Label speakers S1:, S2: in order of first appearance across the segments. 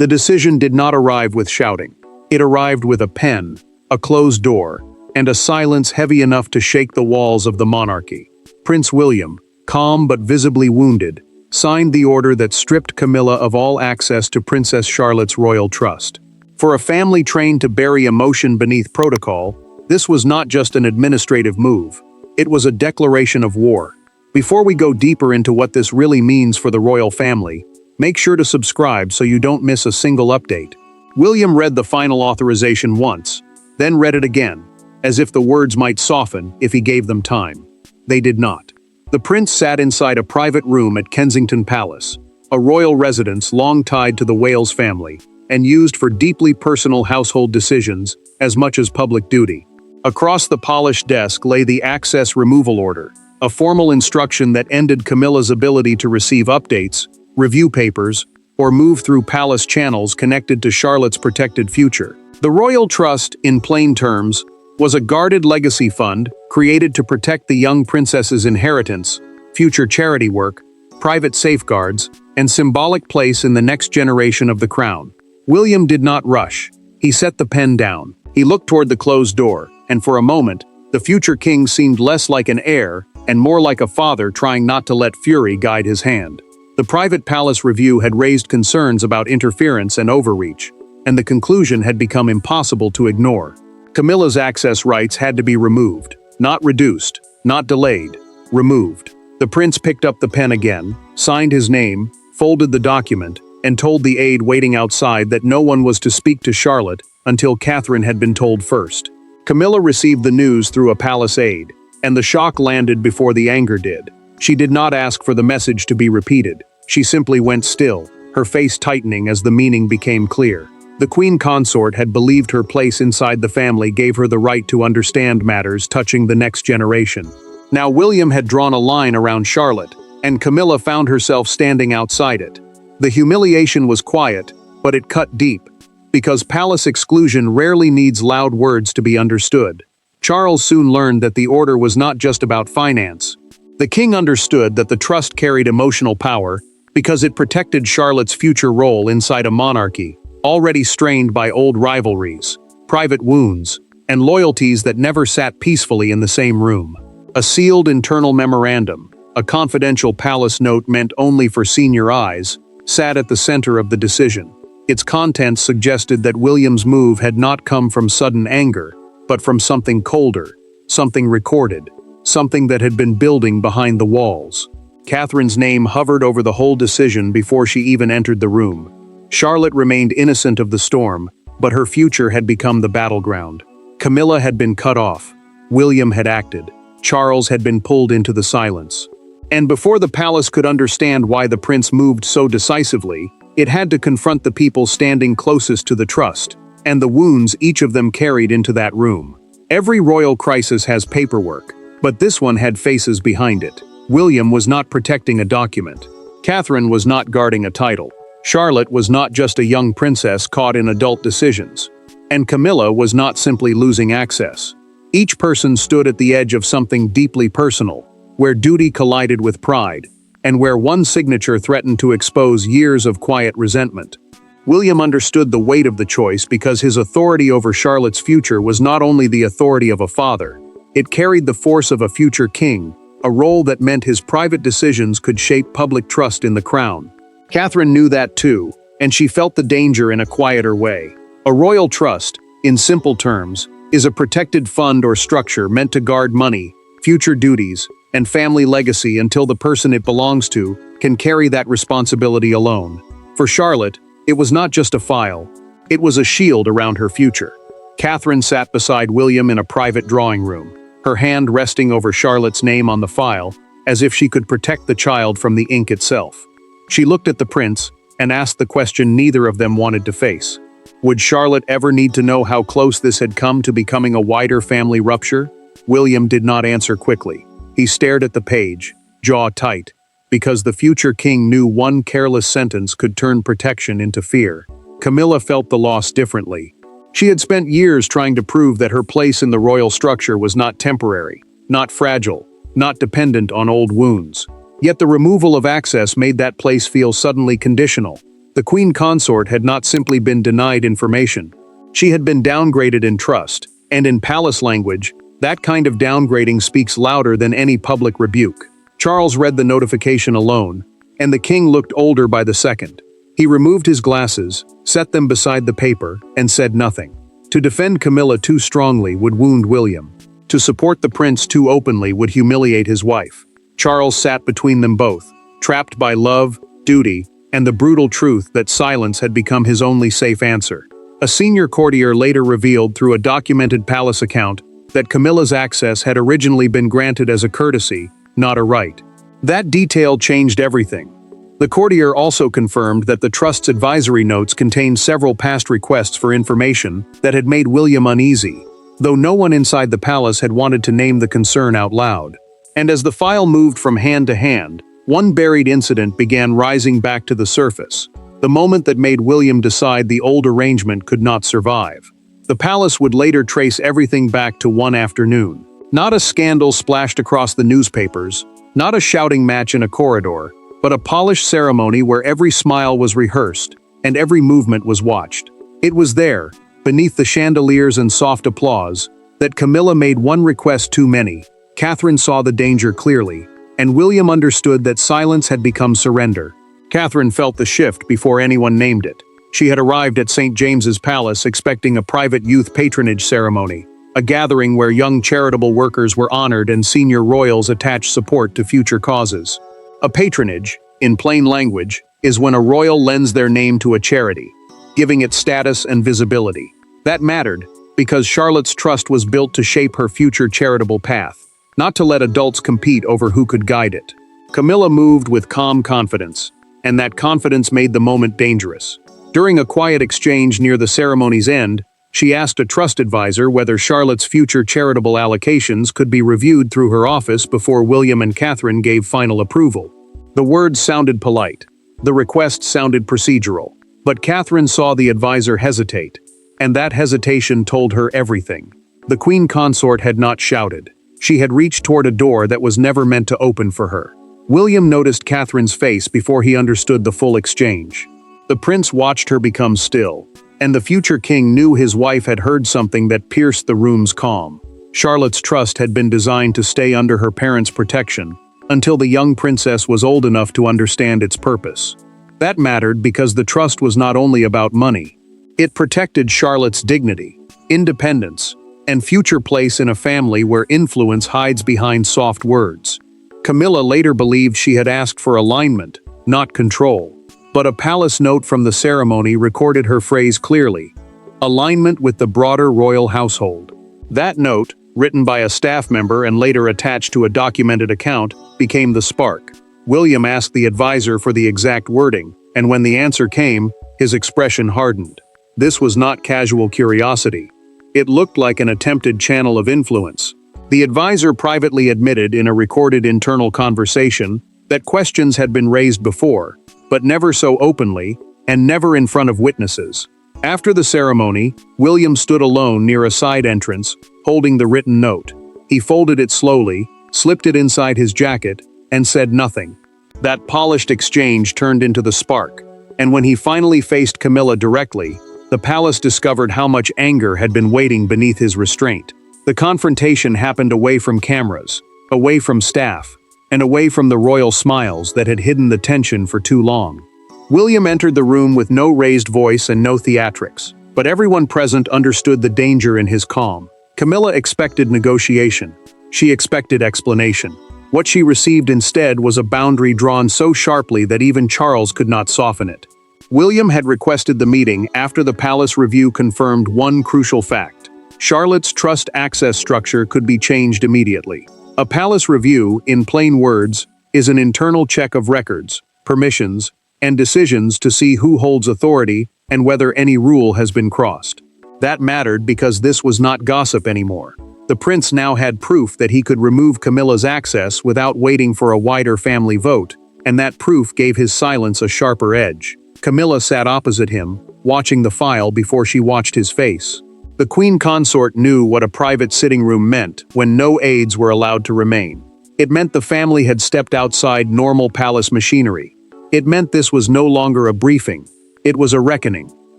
S1: The decision did not arrive with shouting. It arrived with a pen, a closed door, and a silence heavy enough to shake the walls of the monarchy. Prince William, calm but visibly wounded, signed the order that stripped Camilla of all access to Princess Charlotte's royal trust. For a family trained to bury emotion beneath protocol, this was not just an administrative move. It was a declaration of war. Before we go deeper into what this really means for the royal family, make sure to subscribe so you don't miss a single update. William read the final authorization once, then read it again, as if the words might soften if he gave them time. They did not. The prince sat inside a private room at Kensington Palace, a royal residence long tied to the Wales family, and used for deeply personal household decisions as much as public duty. Across the polished desk lay the access removal order, a formal instruction that ended Camilla's ability to receive updates, review papers, or move through palace channels connected to Charlotte's protected future. The royal trust, in plain terms, was a guarded legacy fund created to protect the young princess's inheritance, future charity work, private safeguards, and symbolic place in the next generation of the crown. William did not rush. He set the pen down. He looked toward the closed door, and for a moment, the future king seemed less like an heir and more like a father trying not to let fury guide his hand. The private palace review had raised concerns about interference and overreach, and the conclusion had become impossible to ignore. Camilla's access rights had to be removed, not reduced, not delayed, removed. The prince picked up the pen again, signed his name, folded the document, and told the aide waiting outside that no one was to speak to Charlotte until Catherine had been told first. Camilla received the news through a palace aide, and the shock landed before the anger did. She did not ask for the message to be repeated. She simply went still, her face tightening as the meaning became clear. The queen consort had believed her place inside the family gave her the right to understand matters touching the next generation. Now William had drawn a line around Charlotte, and Camilla found herself standing outside it. The humiliation was quiet, but it cut deep, because palace exclusion rarely needs loud words to be understood. Charles soon learned that the order was not just about finance. The king understood that the trust carried emotional power because it protected Charlotte's future role inside a monarchy, already strained by old rivalries, private wounds, and loyalties that never sat peacefully in the same room. A sealed internal memorandum, a confidential palace note meant only for senior eyes, sat at the center of the decision. Its contents suggested that William's move had not come from sudden anger, but from something colder, something recorded, something that had been building behind the walls. Catherine's name hovered over the whole decision before she even entered the room. Charlotte remained innocent of the storm, but her future had become the battleground. Camilla had been cut off. William had acted. Charles had been pulled into the silence. And before the palace could understand why the prince moved so decisively, it had to confront the people standing closest to the trust, and the wounds each of them carried into that room. Every royal crisis has paperwork, but this one had faces behind it. William was not protecting a document. Catherine was not guarding a title. Charlotte was not just a young princess caught in adult decisions. And Camilla was not simply losing access. Each person stood at the edge of something deeply personal, where duty collided with pride, and where one signature threatened to expose years of quiet resentment. William understood the weight of the choice because his authority over Charlotte's future was not only the authority of a father, it carried the force of a future king, a role that meant his private decisions could shape public trust in the crown. Catherine knew that too, and she felt the danger in a quieter way. A royal trust, in simple terms, is a protected fund or structure meant to guard money, future duties, and family legacy until the person it belongs to can carry that responsibility alone. For Charlotte, it was not just a file, it was a shield around her future. Catherine sat beside William in a private drawing room, her hand resting over Charlotte's name on the file, as if she could protect the child from the ink itself. She looked at the prince and asked the question neither of them wanted to face. Would Charlotte ever need to know how close this had come to becoming a wider family rupture? William did not answer quickly. He stared at the page, jaw tight, because the future king knew one careless sentence could turn protection into fear. Camilla felt the loss differently. She had spent years trying to prove that her place in the royal structure was not temporary, not fragile, not dependent on old wounds. Yet the removal of access made that place feel suddenly conditional. The queen consort had not simply been denied information. She had been downgraded in trust, and in palace language, that kind of downgrading speaks louder than any public rebuke. Charles read the notification alone, and the king looked older by the second. He removed his glasses, set them beside the paper, and said nothing. To defend Camilla too strongly would wound William. To support the prince too openly would humiliate his wife. Charles sat between them both, trapped by love, duty, and the brutal truth that silence had become his only safe answer. A senior courtier later revealed through a documented palace account that Camilla's access had originally been granted as a courtesy, not a right. That detail changed everything. The courtier also confirmed that the trust's advisory notes contained several past requests for information that had made William uneasy, though no one inside the palace had wanted to name the concern out loud. And as the file moved from hand to hand, one buried incident began rising back to the surface, the moment that made William decide the old arrangement could not survive. The palace would later trace everything back to one afternoon. Not a scandal splashed across the newspapers, not a shouting match in a corridor, but a polished ceremony where every smile was rehearsed and every movement was watched. It was there, beneath the chandeliers and soft applause, that Camilla made one request too many. Catherine saw the danger clearly, and William understood that silence had become surrender. Catherine felt the shift before anyone named it. She had arrived at St. James's Palace expecting a private youth patronage ceremony, a gathering where young charitable workers were honored and senior royals attached support to future causes. A patronage, in plain language, is when a royal lends their name to a charity, giving it status and visibility. That mattered, because Charlotte's trust was built to shape her future charitable path, not to let adults compete over who could guide it. Camilla moved with calm confidence, and that confidence made the moment dangerous. During a quiet exchange near the ceremony's end, she asked a trust advisor whether Charlotte's future charitable allocations could be reviewed through her office before William and Catherine gave final approval. The words sounded polite. The request sounded procedural. But Catherine saw the advisor hesitate, and that hesitation told her everything. The queen consort had not shouted. She had reached toward a door that was never meant to open for her. William noticed Catherine's face before he understood the full exchange. The prince watched her become still, and the future king knew his wife had heard something that pierced the room's calm. Charlotte's trust had been designed to stay under her parents' protection until the young princess was old enough to understand its purpose. That mattered because the trust was not only about money. It protected Charlotte's dignity, independence, and future place in a family where influence hides behind soft words. Camilla later believed she had asked for alignment, not control. But a palace note from the ceremony recorded her phrase clearly: alignment with the broader royal household. That note, written by a staff member and later attached to a documented account, became the spark. William asked the advisor for the exact wording, and when the answer came, his expression hardened. This was not casual curiosity. It looked like an attempted channel of influence. The advisor privately admitted in a recorded internal conversation that questions had been raised before, but never so openly, and never in front of witnesses. After the ceremony, William stood alone near a side entrance, holding the written note. He folded it slowly, slipped it inside his jacket, and said nothing. That polished exchange turned into the spark, and when he finally faced Camilla directly, the palace discovered how much anger had been waiting beneath his restraint. The confrontation happened away from cameras, away from staff, and away from the royal smiles that had hidden the tension for too long. William entered the room with no raised voice and no theatrics, but everyone present understood the danger in his calm. Camilla expected negotiation. She expected explanation. What she received instead was a boundary drawn so sharply that even Charles could not soften it. William had requested the meeting after the palace review confirmed one crucial fact: Charlotte's trust access structure could be changed immediately. A palace review, in plain words, is an internal check of records, permissions, and decisions to see who holds authority and whether any rule has been crossed. That mattered because this was not gossip anymore. The prince now had proof that he could remove Camilla's access without waiting for a wider family vote, and that proof gave his silence a sharper edge. Camilla sat opposite him, watching the file before she watched his face. The queen consort knew what a private sitting room meant when no aides were allowed to remain. It meant the family had stepped outside normal palace machinery. It meant this was no longer a briefing. It was a reckoning.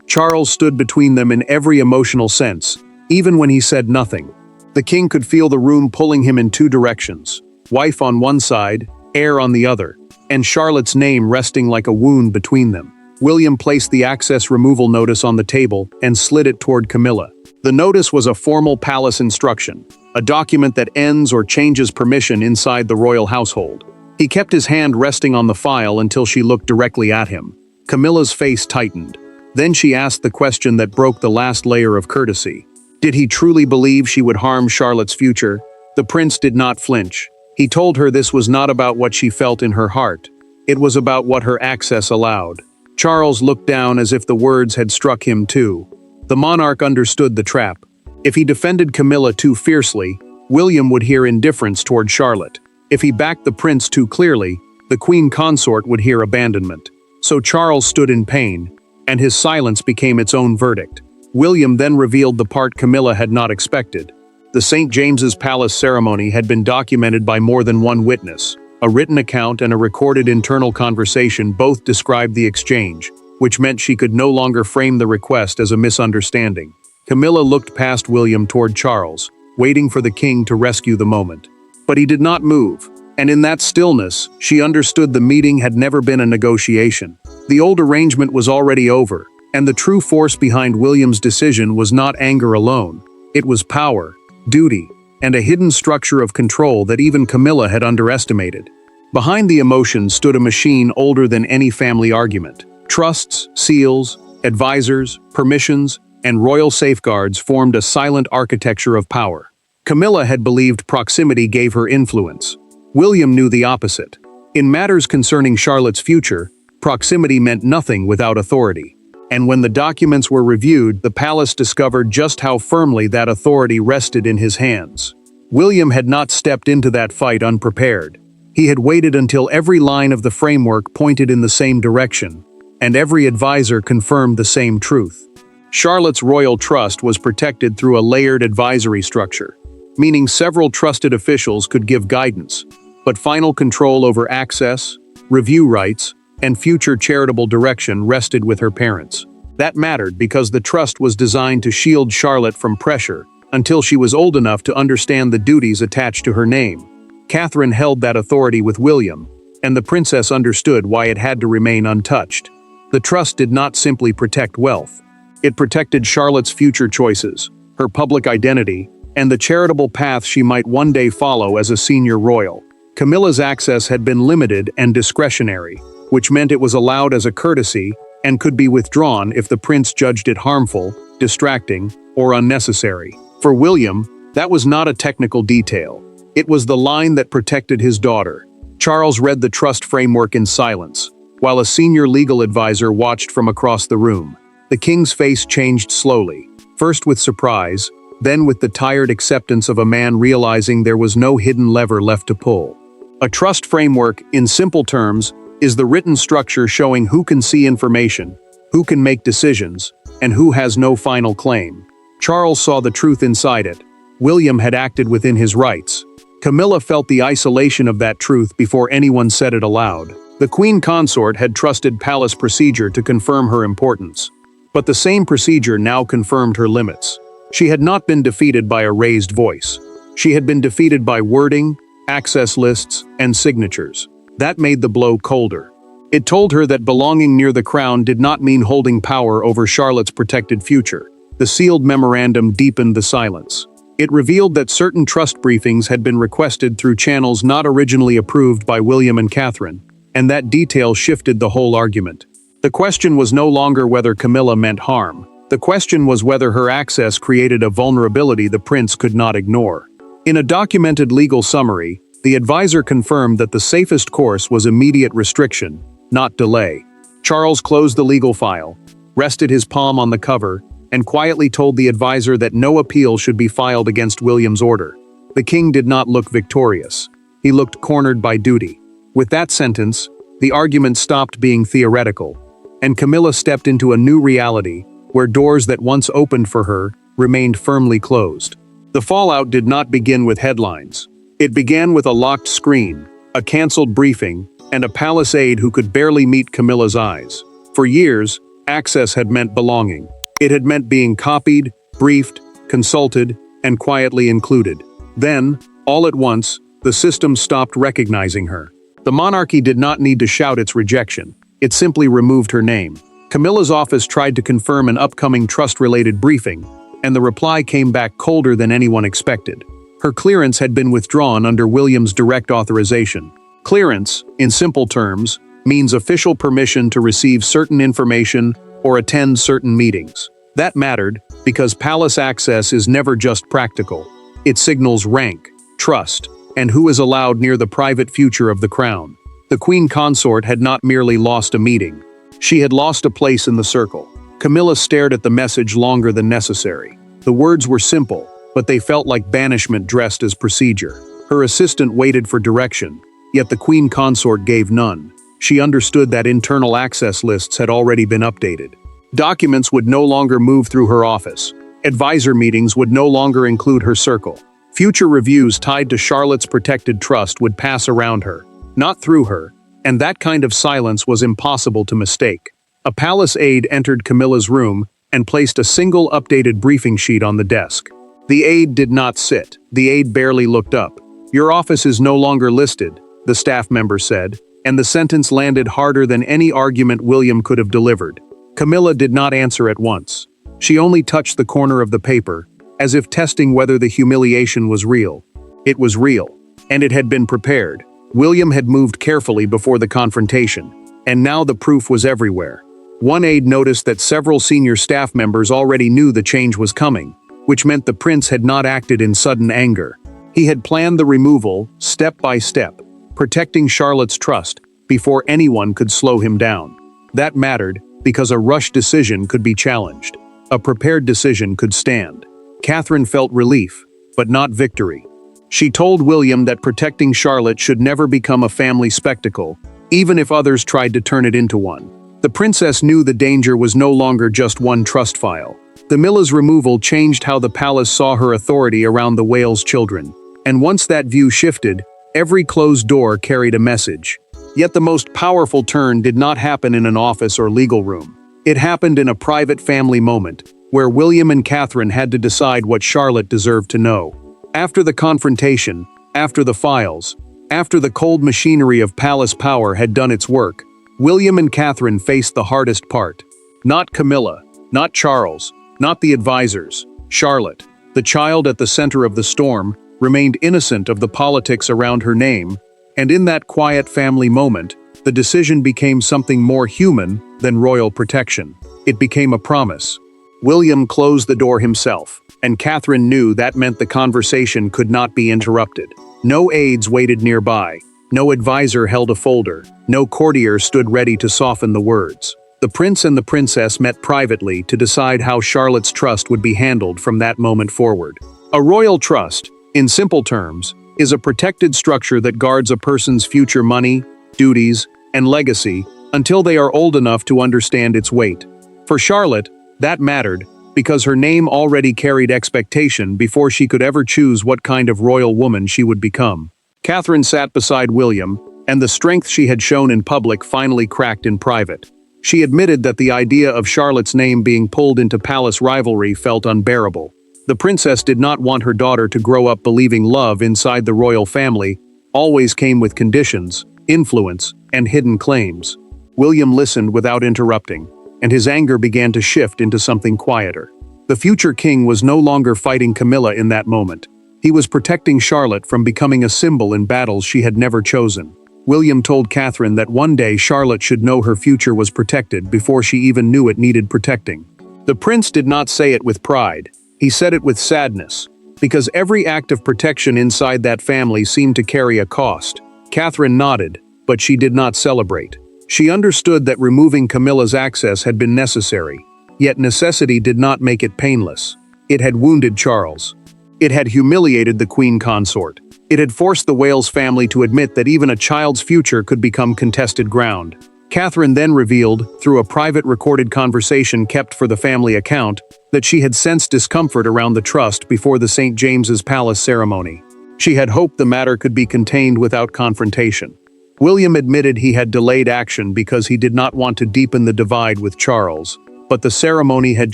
S1: Charles stood between them in every emotional sense, even when he said nothing. The king could feel the room pulling him in two directions, wife on one side, heir on the other, and Charlotte's name resting like a wound between them. William placed the access removal notice on the table and slid it toward Camilla. The notice was a formal palace instruction, a document that ends or changes permission inside the royal household. He kept his hand resting on the file until she looked directly at him. Camilla's face tightened. Then she asked the question that broke the last layer of courtesy. Did he truly believe she would harm Charlotte's future? The prince did not flinch. He told her this was not about what she felt in her heart. It was about what her access allowed. Charles looked down as if the words had struck him too. The monarch understood the trap. If he defended Camilla too fiercely, William would hear indifference toward Charlotte. If he backed the prince too clearly, the queen consort would hear abandonment. So Charles stood in pain, and his silence became its own verdict. William then revealed the part Camilla had not expected. The St. James's Palace ceremony had been documented by more than one witness. A written account and a recorded internal conversation both described the exchange, which meant she could no longer frame the request as a misunderstanding. Camilla looked past William toward Charles, waiting for the king to rescue the moment. But he did not move, and in that stillness, she understood the meeting had never been a negotiation. The old arrangement was already over, and the true force behind William's decision was not anger alone. It was power, duty, and a hidden structure of control that even Camilla had underestimated. Behind the emotions stood a machine older than any family argument. Trusts, seals, advisors, permissions, and royal safeguards formed a silent architecture of power. Camilla had believed proximity gave her influence. William knew the opposite. In matters concerning Charlotte's future, proximity meant nothing without authority. And when the documents were reviewed, the palace discovered just how firmly that authority rested in his hands. William had not stepped into that fight unprepared. He had waited until every line of the framework pointed in the same direction, and every advisor confirmed the same truth. Charlotte's royal trust was protected through a layered advisory structure, meaning several trusted officials could give guidance, but final control over access, review rights, and future charitable direction rested with her parents. That mattered because the trust was designed to shield Charlotte from pressure until she was old enough to understand the duties attached to her name. Catherine held that authority with William, and the princess understood why it had to remain untouched. The trust did not simply protect wealth. It protected Charlotte's future choices, her public identity, and the charitable path she might one day follow as a senior royal. Camilla's access had been limited and discretionary, which meant it was allowed as a courtesy and could be withdrawn if the prince judged it harmful, distracting, or unnecessary. For William, that was not a technical detail. It was the line that protected his daughter. Charles read the trust framework in silence, while a senior legal advisor watched from across the room. The king's face changed slowly, first with surprise, then with the tired acceptance of a man realizing there was no hidden lever left to pull. A trust framework, in simple terms, is the written structure showing who can see information, who can make decisions, and who has no final claim. Charles saw the truth inside it. William had acted within his rights. Camilla felt the isolation of that truth before anyone said it aloud. The queen consort had trusted palace procedure to confirm her importance. But the same procedure now confirmed her limits. She had not been defeated by a raised voice. She had been defeated by wording, access lists, and signatures. That made the blow colder. It told her that belonging near the crown did not mean holding power over Charlotte's protected future. The sealed memorandum deepened the silence. It revealed that certain trust briefings had been requested through channels not originally approved by William and Catherine, and that detail shifted the whole argument. The question was no longer whether Camilla meant harm. The question was whether her access created a vulnerability the prince could not ignore. In a documented legal summary, the advisor confirmed that the safest course was immediate restriction, not delay. Charles closed the legal file, rested his palm on the cover, and quietly told the advisor that no appeal should be filed against William's order. The king did not look victorious. He looked cornered by duty. With that sentence, the argument stopped being theoretical, and Camilla stepped into a new reality where doors that once opened for her remained firmly closed. The fallout did not begin with headlines. It began with a locked screen, a canceled briefing, and a palace aide who could barely meet Camilla's eyes. For years, Access had meant belonging. It had meant being copied, briefed, consulted, and quietly included. Then, all at once, the system stopped recognizing her. The monarchy did not need to shout its rejection. It simply removed her name. Camilla's office tried to confirm an upcoming trust-related briefing, and the reply came back colder than anyone expected. Her clearance had been withdrawn under William's direct authorization. Clearance, in simple terms, means official permission to receive certain information or attend certain meetings. That mattered because palace access is never just practical. It signals rank, trust, and who is allowed near the private future of the crown. The queen consort had not merely lost a meeting. She had lost a place in the circle. Camilla stared at the message longer than necessary. The words were simple, but they felt like banishment dressed as procedure. Her assistant waited for direction, yet the queen consort gave none. She understood that internal access lists had already been updated. Documents would no longer move through her office. Advisor meetings would no longer include her circle. Future reviews tied to Charlotte's protected trust would pass around her, not through her, and that kind of silence was impossible to mistake. A palace aide entered Camilla's room and placed a single updated briefing sheet on the desk. The aide did not sit. The aide barely looked up. "Your office is no longer listed," the staff member said, and the sentence landed harder than any argument William could have delivered. Camilla did not answer at once. She only touched the corner of the paper, as if testing whether the humiliation was real. It was real, and it had been prepared. William had moved carefully before the confrontation, and now the proof was everywhere. One aide noticed that several senior staff members already knew the change was coming, which meant the prince had not acted in sudden anger. He had planned the removal, step by step, protecting Charlotte's trust before anyone could slow him down. That mattered because a rushed decision could be challenged. A prepared decision could stand. Catherine felt relief, but not victory. She told William that protecting Charlotte should never become a family spectacle, even if others tried to turn it into one. The princess knew the danger was no longer just one trust file. Camilla's removal changed how the palace saw her authority around the Wales children. And once that view shifted, every closed door carried a message. Yet the most powerful turn did not happen in an office or legal room. It happened in a private family moment, where William and Catherine had to decide what Charlotte deserved to know. After the confrontation, after the files, after the cold machinery of palace power had done its work, William and Catherine faced the hardest part. Not Camilla, not Charles, not the advisors. Charlotte, the child at the center of the storm, remained innocent of the politics around her name, and in that quiet family moment, the decision became something more human than royal protection. It became a promise. William closed the door himself, and Catherine knew that meant the conversation could not be interrupted. No aides waited nearby. No advisor held a folder. No courtier stood ready to soften the words. The prince and the princess met privately to decide how Charlotte's trust would be handled from that moment forward. A royal trust, in simple terms, is a protected structure that guards a person's future money, duties, and legacy until they are old enough to understand its weight. For Charlotte, that mattered because her name already carried expectation before she could ever choose what kind of royal woman she would become. Catherine sat beside William, and the strength she had shown in public finally cracked in private. She admitted that the idea of Charlotte's name being pulled into palace rivalry felt unbearable. The princess did not want her daughter to grow up believing love inside the royal family always came with conditions, influence, and hidden claims. William listened without interrupting, and his anger began to shift into something quieter. The future king was no longer fighting Camilla in that moment. He was protecting Charlotte from becoming a symbol in battles she had never chosen. William told Catherine that one day Charlotte should know her future was protected before she even knew it needed protecting. The prince did not say it with pride. He said it with sadness, because every act of protection inside that family seemed to carry a cost. Catherine nodded, but she did not celebrate. She understood that removing Camilla's access had been necessary, yet necessity did not make it painless. It had wounded Charles. It had humiliated the queen consort. It had forced the Wales family to admit that even a child's future could become contested ground. Catherine then revealed, through a private recorded conversation kept for the family account, that she had sensed discomfort around the trust before the St. James's Palace ceremony. She had hoped the matter could be contained without confrontation. William admitted he had delayed action because he did not want to deepen the divide with Charles. but the ceremony had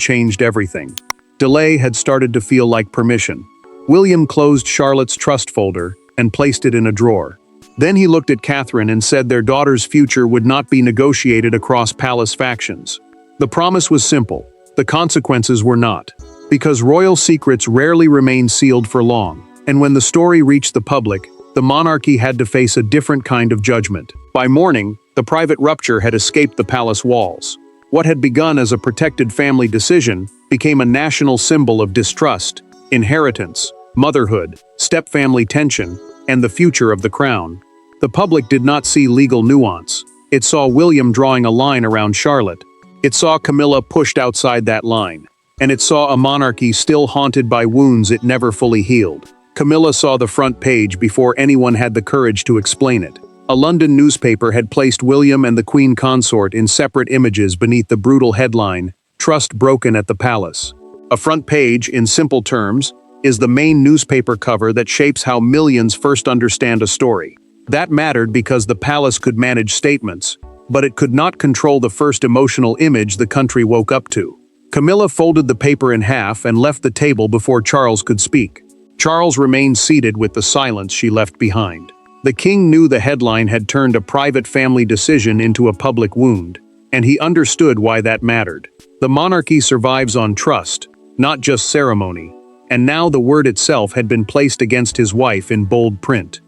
S1: changed everything. Delay had started to feel like permission. William closed Charlotte's trust folder and placed it in a drawer. Then he looked at Catherine and said their daughter's future would not be negotiated across palace factions. The promise was simple. The consequences were not. Because royal secrets rarely remain sealed for long, and when the story reached the public, the monarchy had to face a different kind of judgment. By morning, the private rupture had escaped the palace walls. What had begun as a protected family decision became a national symbol of distrust, inheritance, motherhood, step-family tension, and the future of the crown. The public did not see legal nuance. It saw William drawing a line around Charlotte. It saw Camilla pushed outside that line. And it saw a monarchy still haunted by wounds it never fully healed. Camilla saw the front page before anyone had the courage to explain it. A London newspaper had placed William and the Queen Consort in separate images beneath the brutal headline, "Trust Broken at the Palace." A front page, in simple terms, is the main newspaper cover that shapes how millions first understand a story. That mattered because the palace could manage statements, but it could not control the first emotional image the country woke up to. Camilla folded the paper in half and left the table before Charles could speak. Charles remained seated with the silence she left behind. The king knew the headline had turned a private family decision into a public wound, and he understood why that mattered. The monarchy survives on trust, not just ceremony, and now the word itself had been placed against his wife in bold print.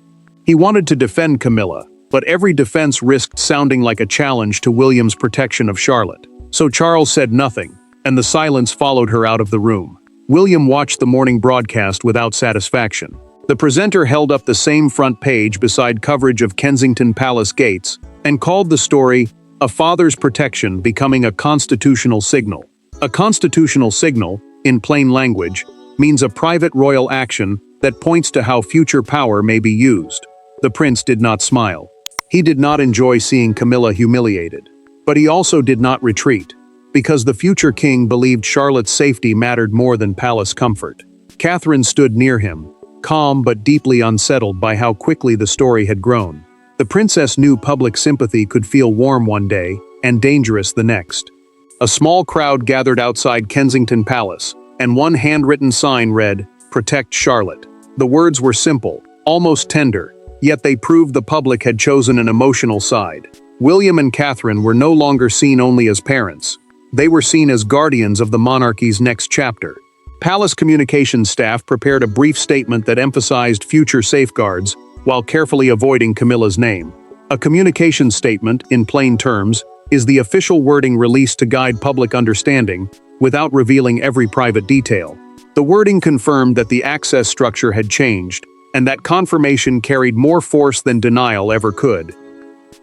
S1: He wanted to defend Camilla, but every defense risked sounding like a challenge to William's protection of Charlotte. So Charles said nothing, and the silence followed her out of the room. William watched the morning broadcast without satisfaction. The presenter held up the same front page beside coverage of Kensington Palace gates and called the story, "A Father's Protection Becoming a Constitutional Signal." A constitutional signal, in plain language, means a private royal action that points to how future power may be used. The prince did not smile. He did not enjoy seeing Camilla humiliated. But he also did not retreat, because the future king believed Charlotte's safety mattered more than palace comfort. Catherine stood near him, calm but deeply unsettled by how quickly the story had grown. The princess knew public sympathy could feel warm one day and dangerous the next. A small crowd gathered outside Kensington Palace, and one handwritten sign read, "Protect Charlotte." The words were simple, almost tender, yet they proved the public had chosen an emotional side. William and Catherine were no longer seen only as parents. They were seen as guardians of the monarchy's next chapter. Palace communications staff prepared a brief statement that emphasized future safeguards while carefully avoiding Camilla's name. A communications statement, in plain terms, is the official wording released to guide public understanding without revealing every private detail. The wording confirmed that the access structure had changed, and that confirmation carried more force than denial ever could.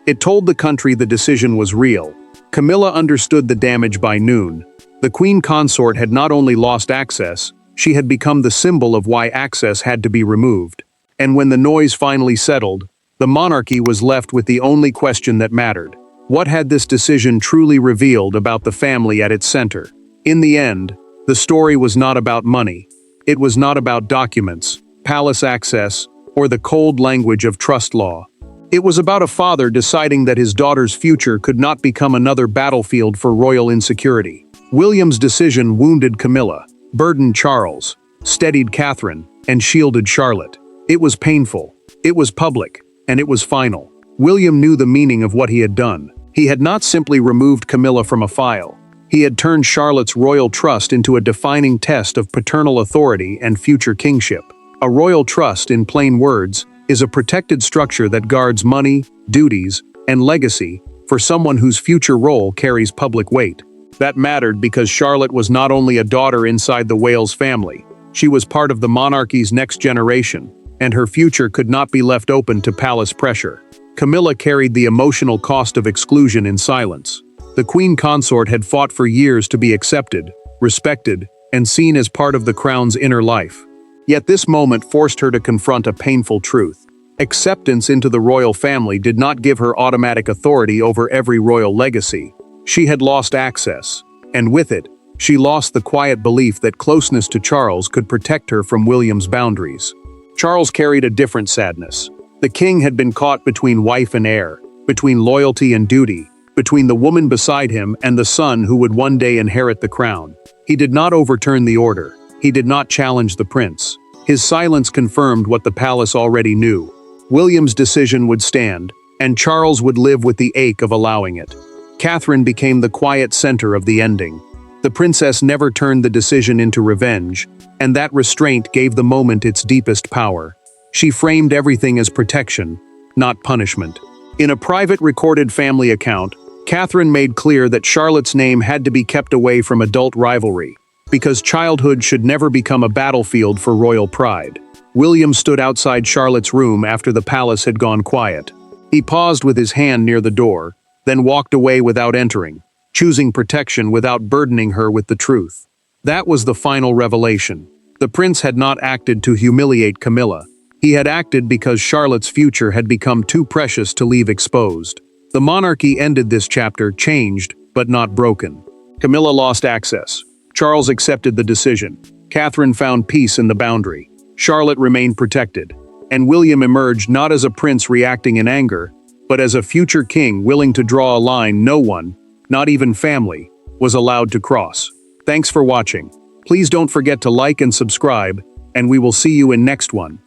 S1: It told the country the decision was real. Camilla understood the damage by noon. The Queen Consort had not only lost access, she had become the symbol of why access had to be removed. And when the noise finally settled, the monarchy was left with the only question that mattered. What had this decision truly revealed about the family at its center? In the end, the story was not about money. It was not about documents, palace access, or the cold language of trust law. It was about a father deciding that his daughter's future could not become another battlefield for royal insecurity. William's decision wounded Camilla, burdened Charles, steadied Catherine, and shielded Charlotte. It was painful, it was public, and it was final. William knew the meaning of what he had done. He had not simply removed Camilla from a file. He had turned Charlotte's royal trust into a defining test of paternal authority and future kingship. A royal trust, in plain words, is a protected structure that guards money, duties, and legacy for someone whose future role carries public weight. That mattered because Charlotte was not only a daughter inside the Wales family, she was part of the monarchy's next generation, and her future could not be left open to palace pressure. Camilla carried the emotional cost of exclusion in silence. The Queen Consort had fought for years to be accepted, respected, and seen as part of the crown's inner life. Yet this moment forced her to confront a painful truth. Acceptance into the royal family did not give her automatic authority over every royal legacy. She had lost access, and with it, she lost the quiet belief that closeness to Charles could protect her from William's boundaries. Charles carried a different sadness. The king had been caught between wife and heir, between loyalty and duty, between the woman beside him and the son who would one day inherit the crown. He did not overturn the order. He did not challenge the prince. His silence confirmed what the palace already knew. William's decision would stand, and Charles would live with the ache of allowing it. Catherine became the quiet center of the ending. The princess never turned the decision into revenge, and that restraint gave the moment its deepest power. She framed everything as protection, not punishment. In a private recorded family account, Catherine made clear that Charlotte's name had to be kept away from adult rivalry, because childhood should never become a battlefield for royal pride. William stood outside Charlotte's room after the palace had gone quiet. He paused with his hand near the door, then walked away without entering, choosing protection without burdening her with the truth. That was the final revelation. The prince had not acted to humiliate Camilla. He had acted because Charlotte's future had become too precious to leave exposed. The monarchy ended this chapter changed, but not broken. Camilla lost access. Charles accepted the decision. Catherine found peace in the boundary. Charlotte remained protected. And William emerged not as a prince reacting in anger, but as a future king willing to draw a line no one, not even family, was allowed to cross. Thanks for watching. Please don't forget to like and subscribe, and we will see you in next one.